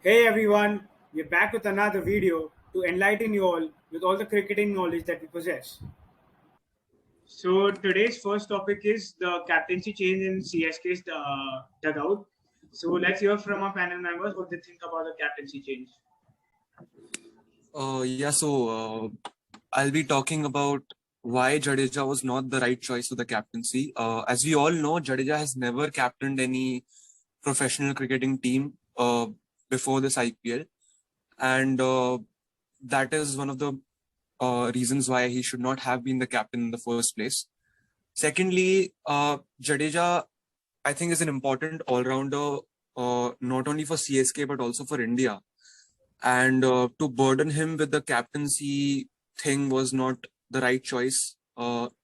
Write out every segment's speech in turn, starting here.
Hey everyone, we're back with another video to enlighten you all with all the cricketing knowledge that we possess. So today's first topic is the captaincy change in CSK's dugout. So let's hear from our panel members what they think about the captaincy change. I'll be talking about why Jadeja was not the right choice for the captaincy. As we all know, Jadeja has never captained any professional cricketing team before this IPL, and that is one of the reasons why he should not have been the captain in the first place. Secondly, Jadeja, I think, is an important all-rounder, not only for CSK but also for India. And to burden him with the captaincy thing was not the right choice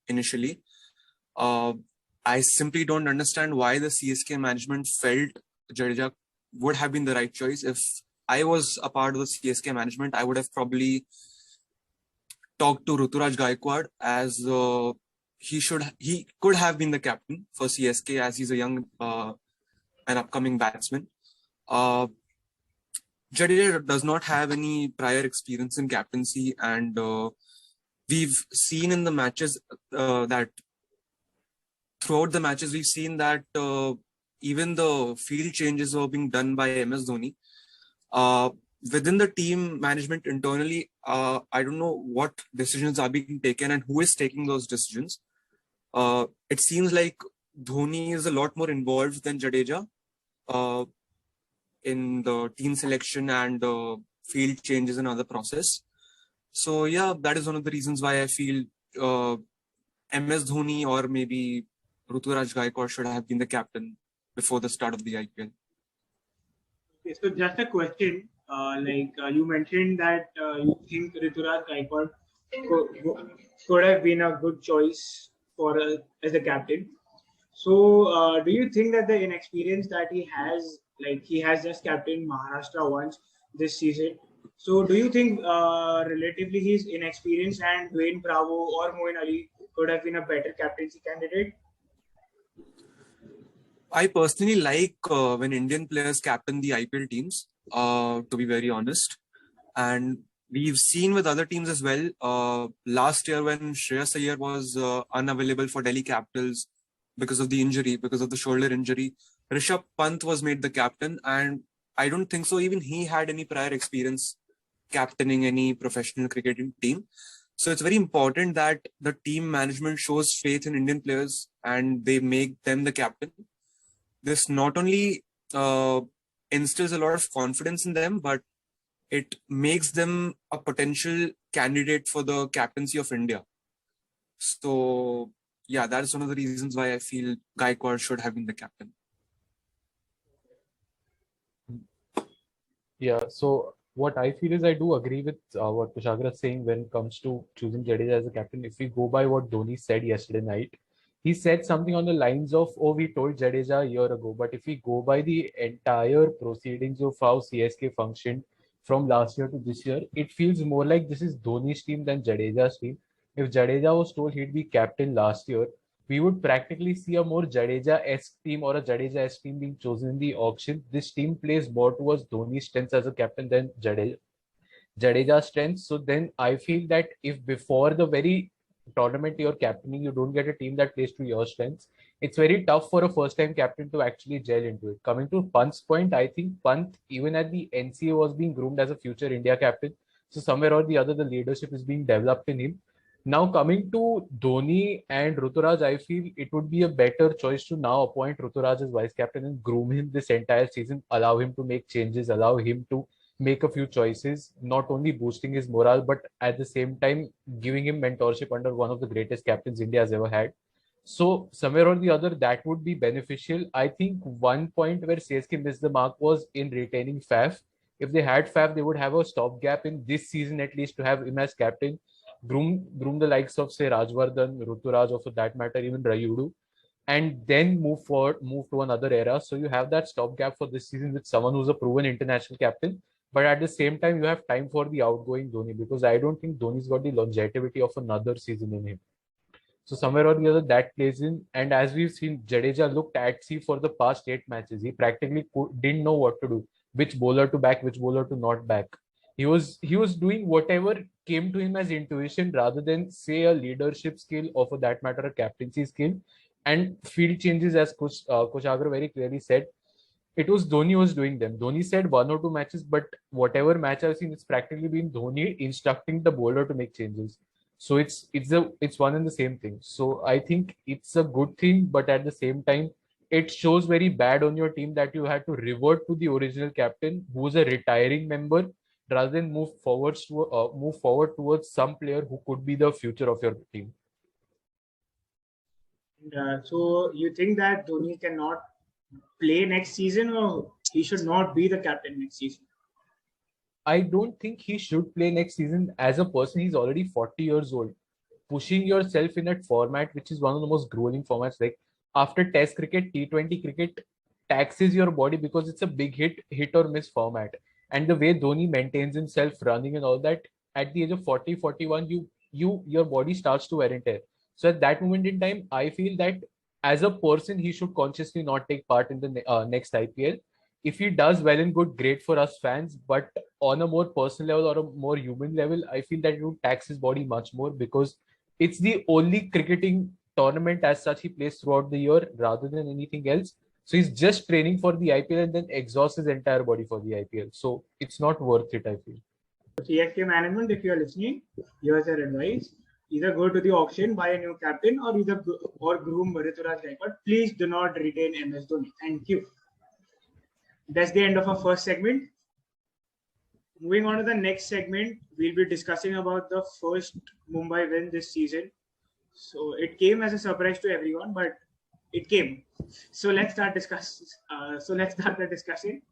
initially. Uh, I simply don't understand why the CSK management felt Jadeja would have been the right choice. If I was a part of the CSK management, I would have probably talked to Ruturaj Gaikwad as he could have been the captain for CSK as he's a young and upcoming batsman. Jadeja does not have any prior experience in captaincy, and we've seen in the matches that throughout the matches we've seen that even the field changes were being done by MS Dhoni. Within the team management internally, I don't know what decisions are being taken and who is taking those decisions. It seems like Dhoni is a lot more involved than Jadeja in the team selection and field changes and other process. So yeah, that is one of the reasons why I feel MS Dhoni or maybe Ruturaj Gaikwad should have been the captain before the start of the IPL. Okay, so just a question, you mentioned that you think Rituraj Gaikwad could have been a good choice for as a captain. So, do you think that the inexperience that he has, like he has just captained Maharashtra once this season, so do you think relatively he's inexperienced and Dwayne Bravo or Moeen Ali could have been a better captaincy candidate? I personally like when Indian players captain the IPL teams, to be very honest. And we've seen with other teams as well. Last year when Shreyas Iyer was unavailable for Delhi Capitals because of the injury, because of the shoulder injury, Rishabh Pant was made the captain. And I don't think so. Even he had any prior experience captaining any professional cricketing team. So it's very important that the team management shows faith in Indian players and they make them the captain. This not only instills a lot of confidence in them, but it makes them a potential candidate for the captaincy of India. So, yeah, that is one of the reasons why I feel Gaikwad should have been the captain. Yeah, so what I feel is I do agree with what Kushagra is saying when it comes to choosing Jadeja as a captain. If we go by what Dhoni said yesterday night, he said something on the lines of, "Oh, we told Jadeja a year ago." But if we go by the entire proceedings of how CSK functioned from last year to this year, it feels more like this is Dhoni's team than Jadeja's team. If Jadeja was told he'd be captain last year, we would practically see a more Jadeja-esque team or a Jadeja-esque team being chosen in the auction. This team plays more towards Dhoni's strengths as a captain than Jadeja's strengths. So then I feel that if before the very tournament you're captaining, you don't get a team that plays to your strengths, it's very tough for a first-time captain to actually gel into it. Coming to Pant's point, I think Pant, even at the NCA, was being groomed as a future India captain. So somewhere or the other, the leadership is being developed in him. Now coming to Dhoni and Ruturaj, I feel it would be a better choice to now appoint Ruturaj as vice captain and groom him this entire season, allow him to make changes, allow him to make a few choices, not only boosting his morale, but at the same time giving him mentorship under one of the greatest captains India has ever had. So somewhere or the other, that would be beneficial. I think one point where CSK missed the mark was in retaining Faf. If they had Faf, they would have a stopgap in this season at least to have him as captain, groom the likes of say Rajwardhan, Ruturaj, or for that matter even Rayudu, and then move forward, move to another era. So you have that stopgap for this season with someone who's a proven international captain. But at the same time, you have time for the outgoing Dhoni because I don't think Dhoni's got the longevity of another season in him. So somewhere or the other that plays in. And as we've seen, Jadeja looked at sea for the past 8 matches. He practically didn't know what to do. which bowler to back, which bowler to not back. He was doing whatever came to him as intuition rather than say a leadership skill or for that matter a captaincy skill. And field changes, as Coach Agra very clearly said, it was Dhoni who was doing them. Dhoni said one or two matches, but whatever match I've seen, it's practically been Dhoni instructing the bowler to make changes. So it's one and the same thing. So I think it's a good thing, but at the same time, it shows very bad on your team that you had to revert to the original captain, who's a retiring member, rather than move forward towards some player who could be the future of your team. So you think that Dhoni cannot play next season, or he should not be the captain next season? I don't think he should play next season. As a person, he's already 40 years old. Pushing yourself in that format, which is one of the most grueling formats, like after Test cricket, T20 cricket taxes your body because it's a big hit or miss format. And the way Dhoni maintains himself running and all that, at the age of 40, 41, your body starts to wear and tear. So at that moment in time, I feel that as a person, he should consciously not take part in the next IPL. If he does well and good, great for us fans. But on a more personal level or a more human level, I feel that it would tax his body much more because it's the only cricketing tournament as such he plays throughout the year rather than anything else. So he's just training for the IPL and then exhausts his entire body for the IPL. So it's not worth it, I feel. CSK management, if you are listening, here's your advice. Either go to the auction, buy a new captain, or groom Rituraj Gaikwad. Please do not retain MS Dhoni. Thank you. That's the end of our first segment. Moving on to the next segment, we'll be discussing about the first Mumbai win this season. So it came as a surprise to everyone, but it came. So let's start the discussion.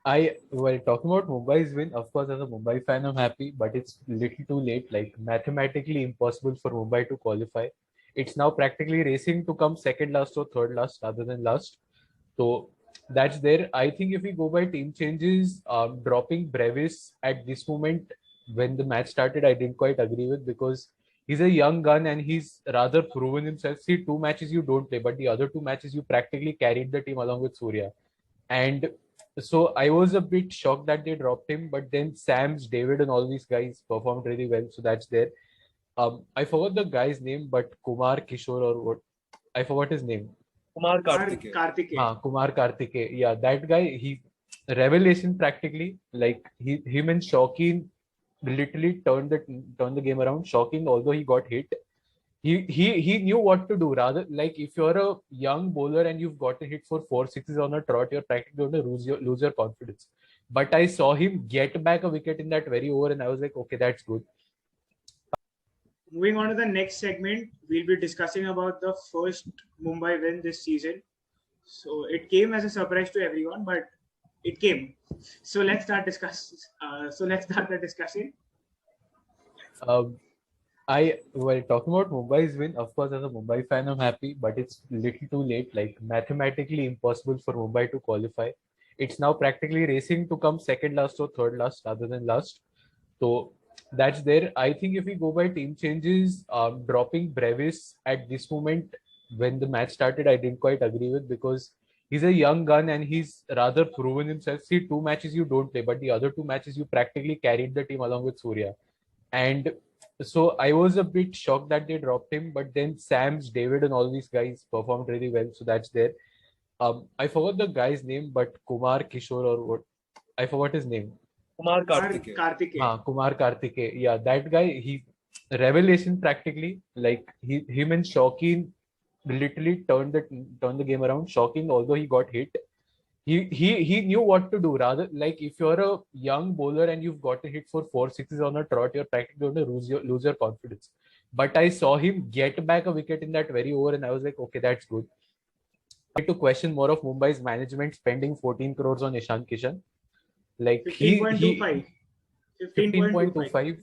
Well, talking about Mumbai's win, of course, as a Mumbai fan, I'm happy, but it's little too late. Like mathematically impossible for Mumbai to qualify. It's now practically racing to come second last or third last rather than last. So that's there. I think if we go by team changes, dropping Brevis at this moment when the match started, I didn't quite agree with because he's a young gun and he's rather proven himself. See, two matches you don't play, but the other two matches you practically carried the team along with Surya. And so I was a bit shocked that they dropped him, but then Sams, David, and all these guys performed really well. So that's there. I forgot the guy's name, but Kumar Kishore or what? I forgot his name. Kumar Karthike. Kumar Karthike. Yeah, that guy, he revelation practically. Like him and Shawkeen literally turned the game around. Shawkeen, although he got hit, he knew what to do. Rather, like if you're a young bowler and you've gotten hit for 4 sixes on a trot, you're practically going to lose your confidence. But I saw him get back a wicket in that very over, and I was like, okay, that's good. Moving on to the next segment, we'll be discussing about the first Mumbai win this season. So it came as a surprise to everyone, but it came. So let's start the discussion. Well, talking about Mumbai's win, of course, as a Mumbai fan, I'm happy, but it's little too late. Like mathematically impossible for Mumbai to qualify. It's now practically racing to come second last or third last rather than last. So that's there. I think if we go by team changes, dropping Brevis at this moment when the match started, I didn't quite agree with because he's a young gun and he's rather proven himself. See, two matches you don't play, but the other two matches you practically carried the team along with Surya. And so I was a bit shocked that they dropped him, but then Sams, David, and all these guys performed really well. So that's there. I forgot the guy's name, but Kumar Kishore or what? I forgot his name. Kumar Karthike. Kumar Karthike. Yeah, that guy, he revelation practically. Like him and Shawkeen literally turned the game around. Shawkeen, although he got hit, he knew what to do. Rather, like if you're a young bowler and you've gotten hit for 4 sixes on a trot, you're practically going to lose your confidence. But I saw him get back a wicket in that very over, and I was like, okay, that's good. I had to question more of Mumbai's management spending 14 crores on Ishan Kishan. Like 15.25. 15.25.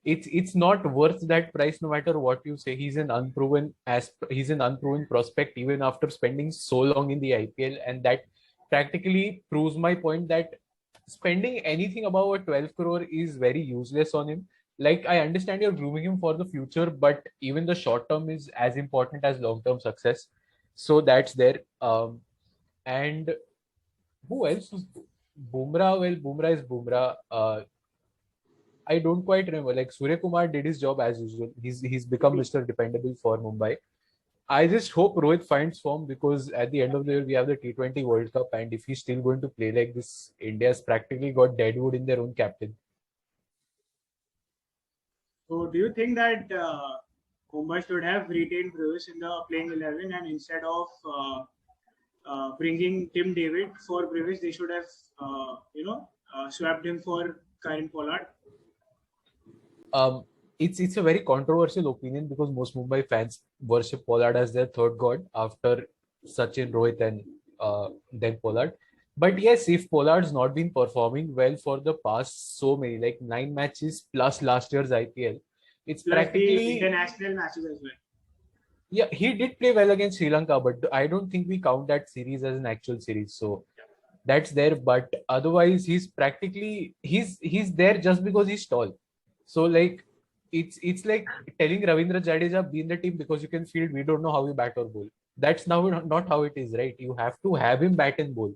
It's not worth that price no matter what you say. He's an unproven prospect even after spending so long in the IPL, and that practically proves my point that spending anything above a 12 crore is very useless on him. Like I understand you're grooming him for the future, but even the short term is as important as long term success. So that's there. And Who else was Bumrah? Well, Bumrah is Bumrah. I don't quite remember. Like Surya Kumar did his job as usual. He's become Mr. Dependable for Mumbai. I just hope Rohit finds form because at the end of the year we have the T20 World Cup, and if he's still going to play like this, India's practically got deadwood in their own captain. So, do you think that Mumbai should have retained Bruce in the playing 11, and instead of bringing Tim David for Bruce, they should have swapped him for Karen Pollard? Um, it's a very controversial opinion because most Mumbai fans worship Pollard as their third god after Sachin, Rohit, and then Pollard. But yes, if Pollard's not been performing well for the past so many, like 9 matches plus last year's IPL, it's Plus the practically. international matches as well. Yeah, he did play well against Sri Lanka, but I don't think we count that series as an actual series. So that's there. But otherwise, he's there just because he's tall. So like it's like telling Ravindra Jadeja be in the team because you can field. We don't know how you bat or bowl. That's now not how it is, right? You have to have him bat and bowl.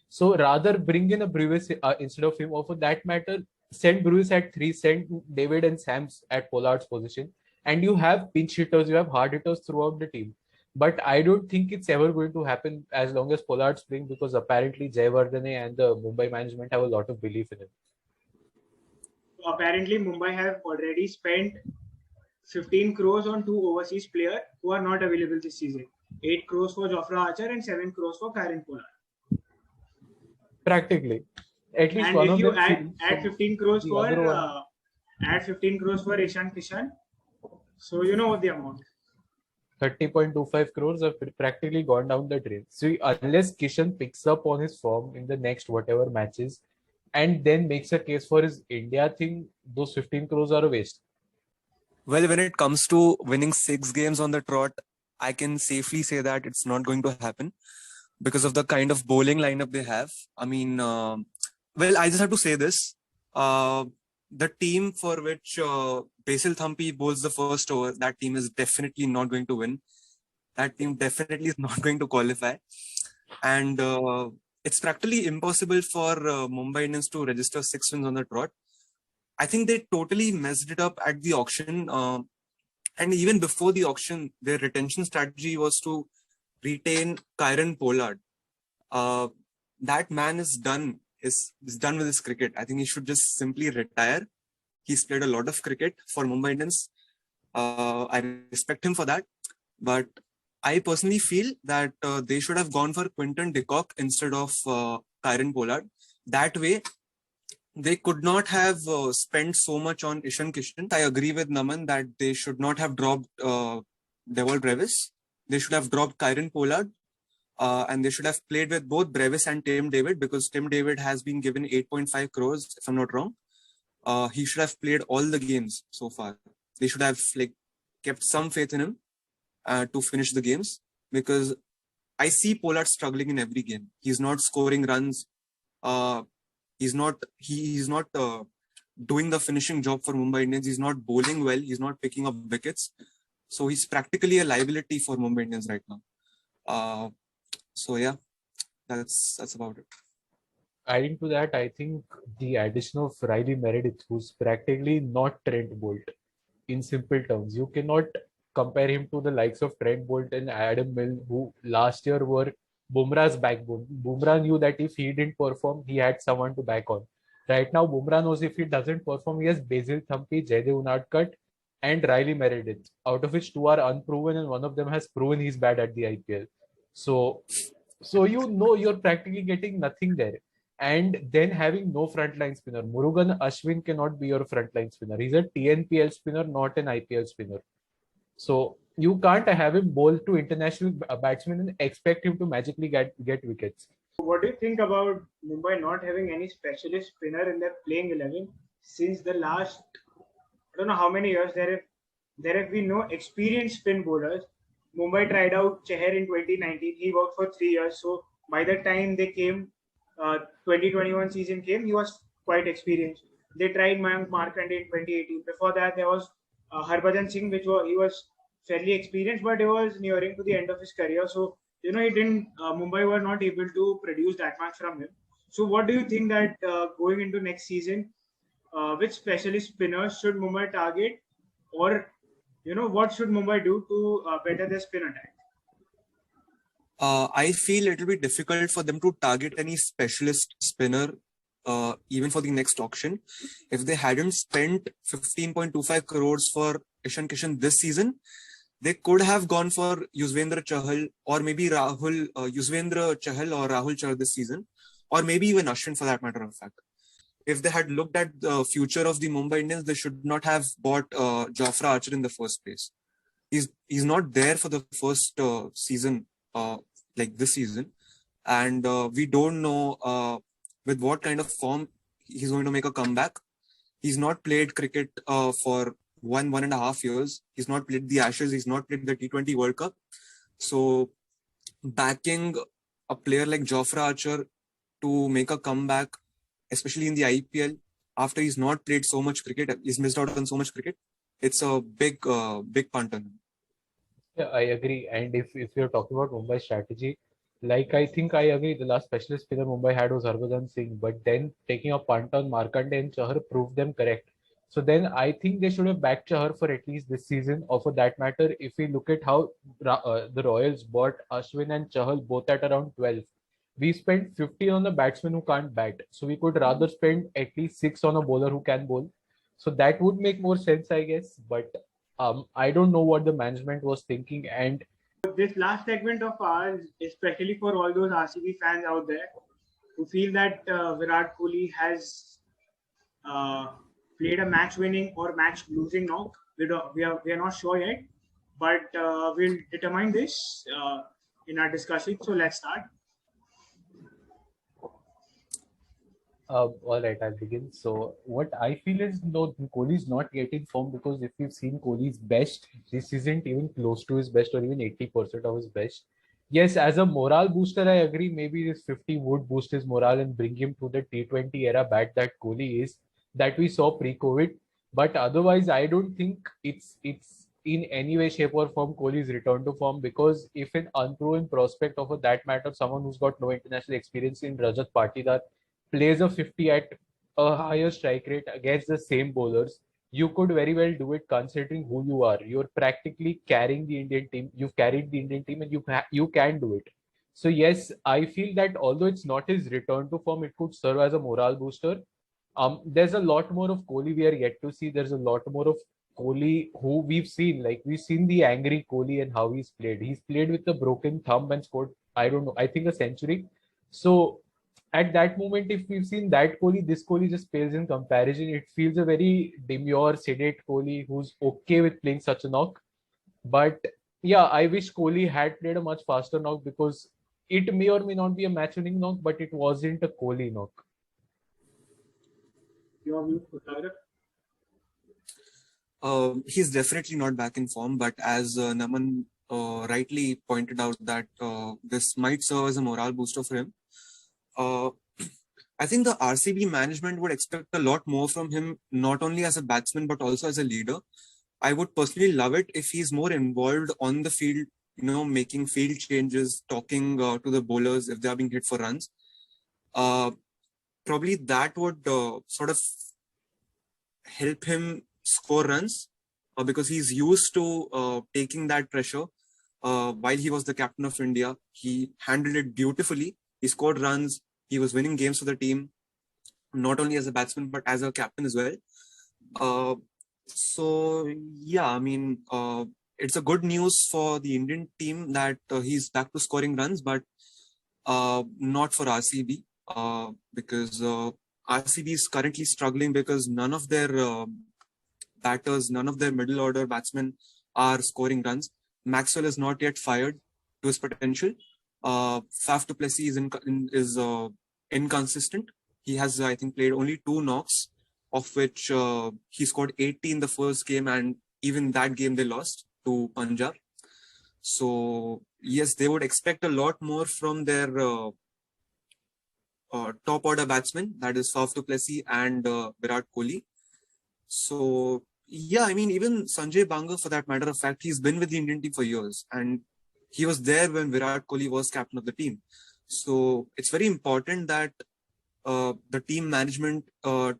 So rather bring in a Brewis instead of him, or for that matter, send Brewis at 3, send David and Sams at Pollard's position, and you have pinch hitters, you have hard hitters throughout the team. But I don't think it's ever going to happen as long as Pollard's playing because apparently Jayawardene and the Mumbai management have a lot of belief in him. So apparently, Mumbai have already spent 15 crores on 2 overseas players who are not available this season. 8 crores for Jofra Archer and 7 crores for Karen Pollard. Practically. At least And one if of you them add 15 crores the for other one. add 15 crores for Ishan Kishan, so you know what the amount. 30.25 crores have practically gone down the drain. So unless Kishan picks up on his form in the next whatever matches and then makes a case for his India thing, those 15 crores are a waste. Well, when it comes to winning 6 games on the trot, I can safely say that it's not going to happen because of the kind of bowling lineup they have. I mean, well, I just have to say this. The team for which Basil Thampi bowls the first over, that team is definitely not going to win. That team definitely is not going to qualify. And it's practically impossible for Mumbai Indians to register 6 wins on the trot. I think they totally messed it up at the auction. And even before the auction, their retention strategy was to retain Kieron Pollard. That man is done. Is done with his cricket. I think he should just simply retire. He's played a lot of cricket for Mumbai Indians. I respect him for that. But I personally feel that they should have gone for Quinton de Kock instead of Kieron Pollard. That way, they could not have spent so much on Ishan Kishan. I agree with Naman that they should not have dropped Devol Brevis. They should have dropped Kieron Pollard. And they should have played with both Brevis and Tim David because Tim David has been given 8.5 crores, if I'm not wrong. He should have played all the games so far. They should have kept some faith in him to finish the games because I see Pollard struggling in every game. He's not scoring runs. He's not doing the finishing job for Mumbai Indians. He's not bowling well. He's not picking up wickets. So he's practically a liability for Mumbai Indians right now. So yeah, that's about it. Adding to that, I think the addition of Riley Meredith, who's practically not Trent Bolt. In simple terms, you cannot compare him to the likes of Trent Bolt and Adam Milne, who last year were Bumrah's backbone. Bumrah knew that if he didn't perform, he had someone to back on. Right now, Bumrah knows if he doesn't perform, he has Basil Thampi, Jaydev Unadkat, and Riley Meredith, out of which 2 are unproven and one of them has proven he's bad at the IPL. So you're practically getting nothing there. And then having no frontline spinner. Murugan Ashwin cannot be your frontline spinner. He's a TNPL spinner, not an IPL spinner. So you can't have him bowl to international batsmen and expect him to magically get wickets. What do you think about Mumbai not having any specialist spinner in their playing 11 since the last, I don't know how many years, there have been no experienced spin bowlers. Mumbai tried out Cheher in 2019. He worked for 3 years. So by the time they came, 2021 season came, he was quite experienced. They tried Mayank Markande in 2018. Before that, there was Harbhajan Singh, he was fairly experienced, but he was nearing to the end of his career. So he didn't. Mumbai were not able to produce that much from him. So, what do you think that going into next season, which specialist spinners should Mumbai target, or what should Mumbai do to better their spin attack? I feel it will be difficult for them to target any specialist spinner, even for the next auction. If they hadn't spent 15.25 crores for Ishan Kishan this season, they could have gone for Yuzvendra Chahal or maybe Yuzvendra Chahal or Rahul Chahal this season, or maybe even Ashwin for that matter of fact. If they had looked at the future of the Mumbai Indians, they should not have bought Jofra Archer in the first place. He's not there for the first season, like this season, and we don't know with what kind of form he's going to make a comeback. He's not played cricket for 1.5 years. He's not played the Ashes. He's not played the T20 World Cup. So backing a player like Jofra Archer to make a comeback, especially in the IPL, after he's not played so much cricket, he's missed out on so much cricket. It's a big punt on him. Yeah, I agree. And if you're talking about Mumbai strategy, like I think I agree, the last specialist spinner Mumbai had was Harbhajan Singh, but then taking a punt on Markande and Chahar proved them correct. So then I think they should have backed Chahar for at least this season, or for that matter, if we look at how the Royals bought Ashwin and Chahal both at around 12. We spent 50 on the batsman who can't bat. So we could rather spend at least 6 on a bowler who can bowl. So that would make more sense, I guess. But I don't know what the management was thinking. And This last segment of ours, especially for all those RCB fans out there who feel that Virat Kohli has played a match-winning or match-losing knock. We are not sure yet, but we'll determine this in our discussion. So let's start. all right, I'll begin. So what I feel is, no, Kohli's not yet in form, because if you've seen Kohli's best, this isn't even close to his best or even 80% of his best. Yes, as a morale booster, I agree. Maybe this 50 would boost his morale and bring him to the T20 era bat that Kohli is, that we saw pre-COVID. But otherwise, I don't think it's in any way, shape, or form Kohli's return to form, because if an unproven prospect of a that matter, someone who's got no international experience in Rajat Patidar, plays a 50 at a higher strike rate against the same bowlers, you could very well do it considering who you are. You're practically carrying the Indian team. You've carried the Indian team, and you can do it. So yes, I feel that although it's not his return to form, it could serve as a morale booster. There's a lot more of Kohli we are yet to see. There's a lot more of Kohli who we've seen. Like, we've seen the angry Kohli and how he's played. He's played with a broken thumb and scored, I don't know, I think a century. So at that moment, if we've seen that Kohli, this Kohli just pales in comparison. It feels a very demure, sedate Kohli who's okay with playing such a knock. But yeah, I wish Kohli had played a much faster knock, because it may or may not be a match-winning knock, but it wasn't a Kohli knock. Your view, Sagar? He's definitely not back in form, but as Naman rightly pointed out, that this might serve as a morale booster for him. I think the RCB management would expect a lot more from him, not only as a batsman, but also as a leader. I would personally love it if he's more involved on the field, making field changes, talking to the bowlers if they are being hit for runs. Probably that would sort of help him score runs, because he's used to taking that pressure. While he was the captain of India, he handled it beautifully. He scored runs. He was winning games for the team, not only as a batsman, but as a captain as well. So, yeah, I mean, it's a good news for the Indian team that he's back to scoring runs, but not for RCB, because RCB is currently struggling because none of their batters, none of their middle order batsmen are scoring runs. Maxwell is not yet fired to his potential. Faf du Plessis is inconsistent. He has, I think, played only 2 knocks, of which he scored 80 in the first game, and even that game they lost to Punjab. So yes, they would expect a lot more from their top order batsmen, that is Faf du Plessis and Virat Kohli. So yeah, I mean, even Sanjay Banga, for that matter of fact, he's been with the Indian team for years, and he was there when Virat Kohli was captain of the team. So it's very important that the team management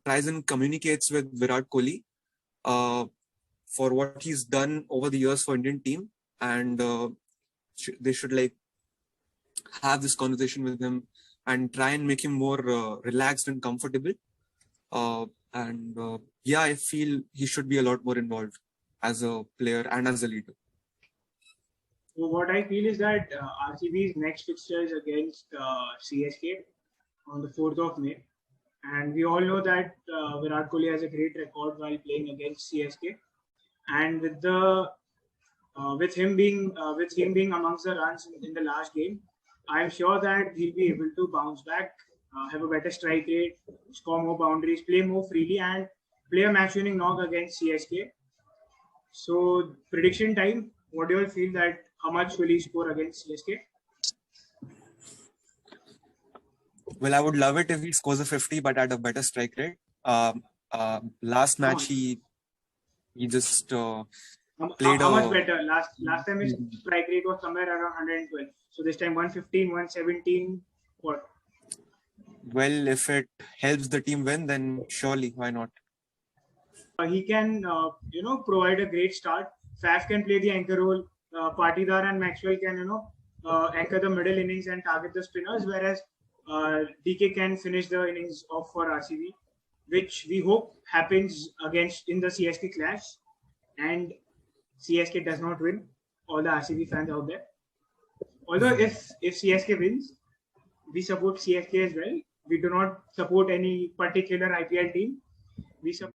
tries and communicates with Virat Kohli for what he's done over the years for Indian team, and they should like have this conversation with him and try and make him more relaxed and comfortable. Yeah, I feel he should be a lot more involved as a player and as a leader. So what I feel is that RCB's next fixture is against CSK on the 4th of May. And we all know that Virat Kohli has a great record while playing against CSK. And with him being amongst the runs in the last game, I am sure that he'll be able to bounce back, have a better strike rate, score more boundaries, play more freely, and play a match-winning knock against CSK. So prediction time. What do you all feel that how much will he score against CSK? Well, I would love it if he scores a 50, but at a better strike rate. Last match he just played how much better? Last time his strike rate was somewhere around 112. So this time 115, 117. What? Well, if it helps the team win, then surely why not? He can provide a great start. Faf can play the anchor role. Patidar and Maxwell can anchor the middle innings and target the spinners, whereas DK can finish the innings off for RCB, which we hope happens in the CSK clash, and CSK does not win. All the RCB fans out there. Although if CSK wins, we support CSK as well. We do not support any particular IPL team. We support